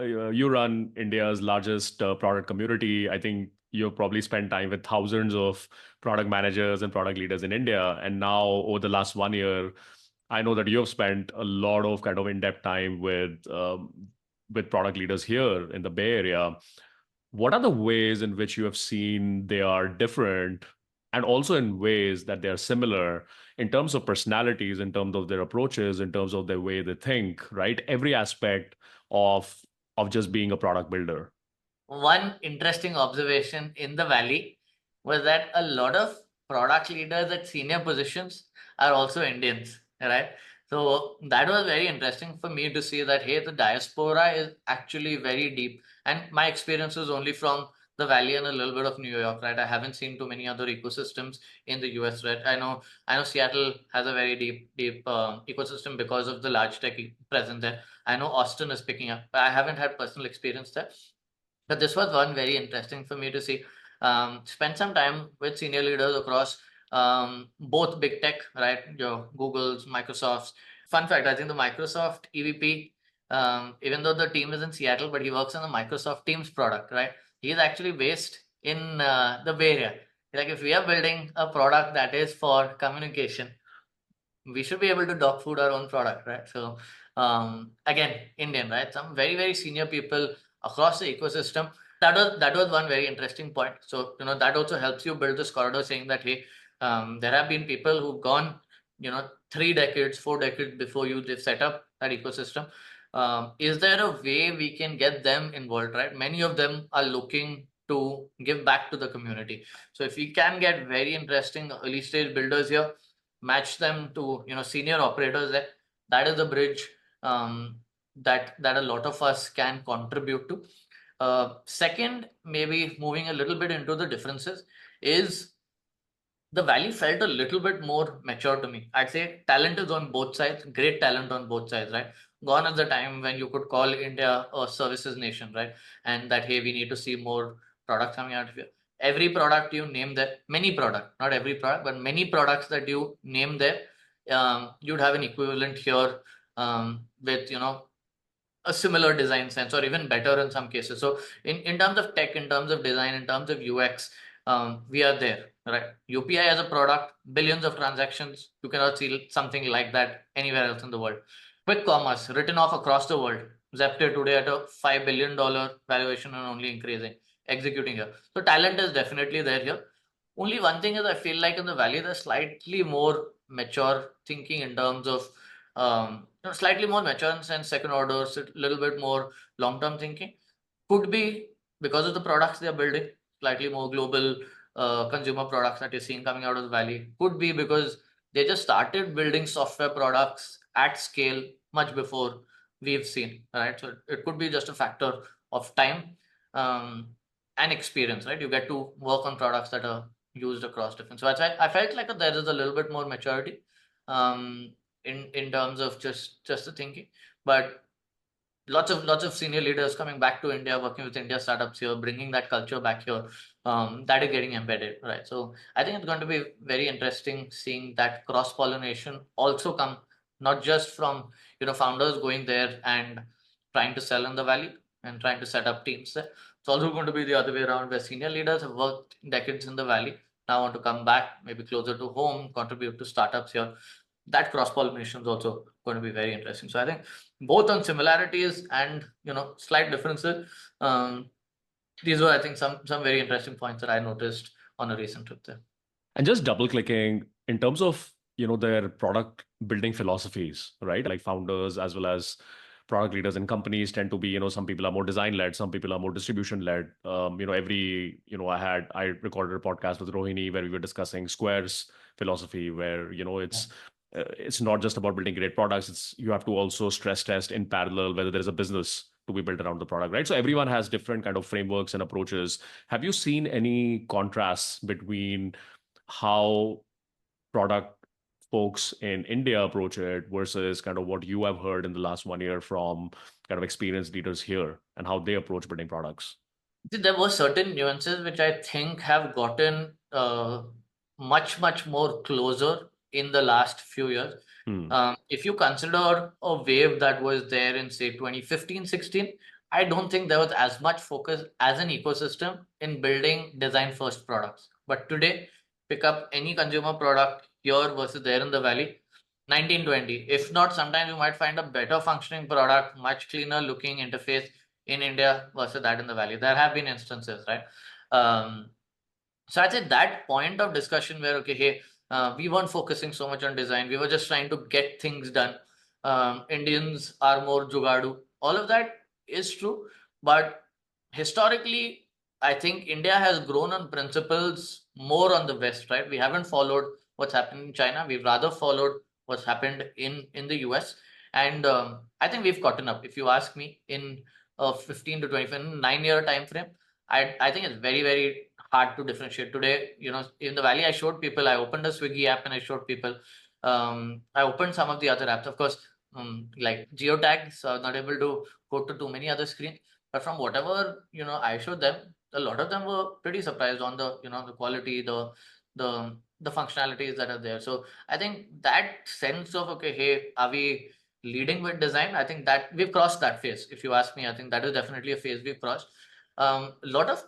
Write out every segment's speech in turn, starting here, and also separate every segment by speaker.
Speaker 1: you run India's largest product community. I think you've probably spent time with thousands of product managers and product leaders in India. And now, over the last 1 year, I know that you have spent a lot of kind of in-depth time with product leaders here in the Bay Area. What are the ways in which you have seen they are different, and also in ways that they are similar in terms of personalities, in terms of their approaches, in terms of the way they think, right? Every aspect of just being a product builder.
Speaker 2: One interesting observation in the Valley was that a lot of product leaders at senior positions are also Indians, right? So that was very interesting for me to see that, hey, the diaspora is actually very deep. And my experience is only from the Valley and a little bit of New York, right? I haven't seen too many other ecosystems in the US, right? I know Seattle has a very deep ecosystem because of the large tech presence there. I know Austin is picking up, but I haven't had personal experience there. But this was one very interesting for me to see. Spend some time with senior leaders across both big tech, right? Your Googles, Microsofts. Fun fact, I think the Microsoft EVP, even though the team is in Seattle, but he works on the Microsoft Teams product, right? He's actually based in the Bay Area. Like, if we are building a product that is for communication, we should be able to dog food our own product, right? So again, Indian, right? Some very senior people across the ecosystem. That was one very interesting point. So that also helps you build this corridor, saying that, hey, there have been people who've gone 3 decades, 4 decades before you. They've set up that ecosystem. Is there a way we can get them involved, right? Many of them are looking to give back to the community. So if we can get very interesting early stage builders here, match them to senior operators there, that is the bridge that a lot of us can contribute to. Second, maybe moving a little bit into the differences, is the Valley felt a little bit more mature to me. I'd say talent is on both sides, great talent on both sides, right? Gone is the time when you could call India a services nation, right? And that, hey, we need to see more products coming out of here. Every product you name there, many product, not every product, but many products that you name there, you'd have an equivalent here with a similar design sense, or even better in some cases. So in terms of tech, in terms of design, in terms of UX, we are there, right? UPI as a product, billions of transactions. You cannot see something like that anywhere else in the world. Quick commerce written off across the world. Zepto today at a $5 billion valuation and only increasing, executing here. So talent is definitely there here. Only one thing is, I feel like in the Valley there's slightly more mature thinking in terms of slightly more mature in sense, second order, a little bit more long term thinking. Could be because of the products they are building, slightly more global consumer products that you're seeing coming out of the Valley. Could be because they just started building software products at scale much before we've seen, right? So it could be just a factor of time um, and experience, right? You get to work on products that are used across different. So I felt like there is a little bit more maturity um, in terms of just the thinking, but lots of senior leaders coming back to India, working with India startups here, bringing that culture back here. That is getting embedded, right? So I think it's going to be very interesting seeing that cross pollination also come, not just from founders going there and trying to sell in the Valley and trying to set up teams there. It's also going to be the other way around, where senior leaders have worked decades in the Valley, now want to come back, maybe closer to home, contribute to startups here. That cross pollination is also going to be very interesting. So I think both on similarities and slight differences. These were, I think, some very interesting points that I noticed on a recent trip there.
Speaker 1: And just double clicking in terms of their product building philosophies, right? Like founders as well as product leaders and companies tend to be, some people are more design led, some people are more distribution led. I recorded a podcast with Rohini where we were discussing Square's philosophy, where
Speaker 2: Yeah.
Speaker 1: it's not just about building great products. It's you have to also stress test in parallel whether there is a business to be built around the product, right? So everyone has different kind of frameworks and approaches. Have you seen any contrasts between how product folks in India approach it versus kind of what you have heard in the last 1 year from kind of experienced leaders here and how they approach building products?
Speaker 2: See, there were certain nuances which I think have gotten much more closer in the last few years.
Speaker 1: Hmm.
Speaker 2: If you consider a wave that was there in, say, 2015, 16, I don't think there was as much focus as an ecosystem in building design first products. But today, pick up any consumer product here versus there in the valley, 1920. If not, sometimes you might find a better functioning product, much cleaner looking interface in India versus that in the valley. There have been instances, right? So I'd say that point of discussion where, okay, hey, we weren't focusing so much on design, we were just trying to get things done. Indians are more jugadu. All of that is true, but historically, I think India has grown on principles more on the West, right? We haven't followed what's happened in China. We've rather followed what's happened in the US, and I think we've gotten up. If you ask me, in a 15 to 25, 9-year time frame, I think it's very hard to differentiate today. In the valley, I showed people. I opened a Swiggy app and I showed people. I opened some of the other apps, of course, like geotags. So I was not able to go to too many other screens. But from whatever I showed them, a lot of them were pretty surprised on the the quality, the functionalities that are there. So I think that sense of, okay, hey, are we leading with design? I think that we've crossed that phase. If you ask me, I think that is definitely a phase we've crossed. A lot of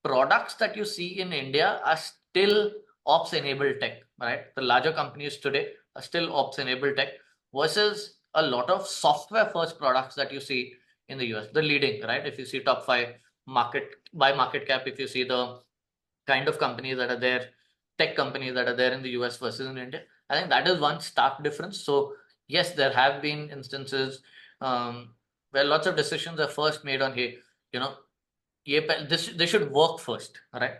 Speaker 2: products that you see in India are still ops enabled tech, right? The larger companies today are still ops enabled tech versus a lot of software first products that you see in the US, the leading, right? If you see top 5 market cap, if you see the kind of companies that are there, tech companies that are there in the US versus in India, I think that is one stark difference. So yes, there have been instances where lots of decisions are first made on, hey, this should work first, right?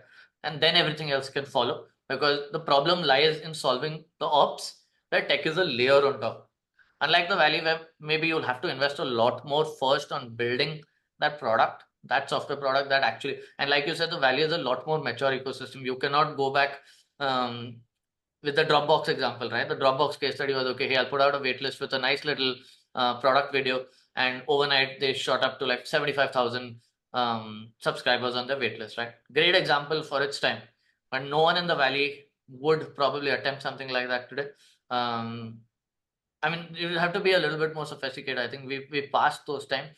Speaker 2: And then everything else can follow, because the problem lies in solving the ops, where tech is a layer on top. Unlike the Valley Web, maybe you'll have to invest a lot more first on building that product, that software product that actually, and like you said, the Valley is a lot more mature ecosystem. You cannot go back with the Dropbox example, right? The Dropbox case study was, okay, hey, I'll put out a waitlist with a nice little product video, and overnight they shot up to like 75,000 subscribers on the waitlist, right? Great example for its time, but no one in the Valley would probably attempt something like that today. I mean, you have to be a little bit more sophisticated. I think we passed those times.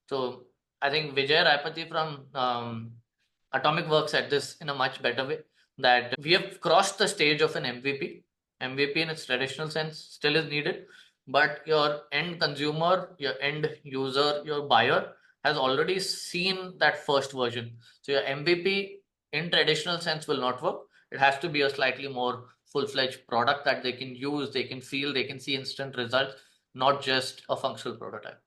Speaker 2: So I think Vijay Raipati from Atomic Works said this in a much better way, that we have crossed the stage of an MVP. MVP in its traditional sense still is needed, but your end consumer, your end user, your buyer has already seen that first version. So your MVP in traditional sense will not work. It has to be a slightly more full-fledged product that they can use, they can feel, they can see instant results, not just a functional prototype.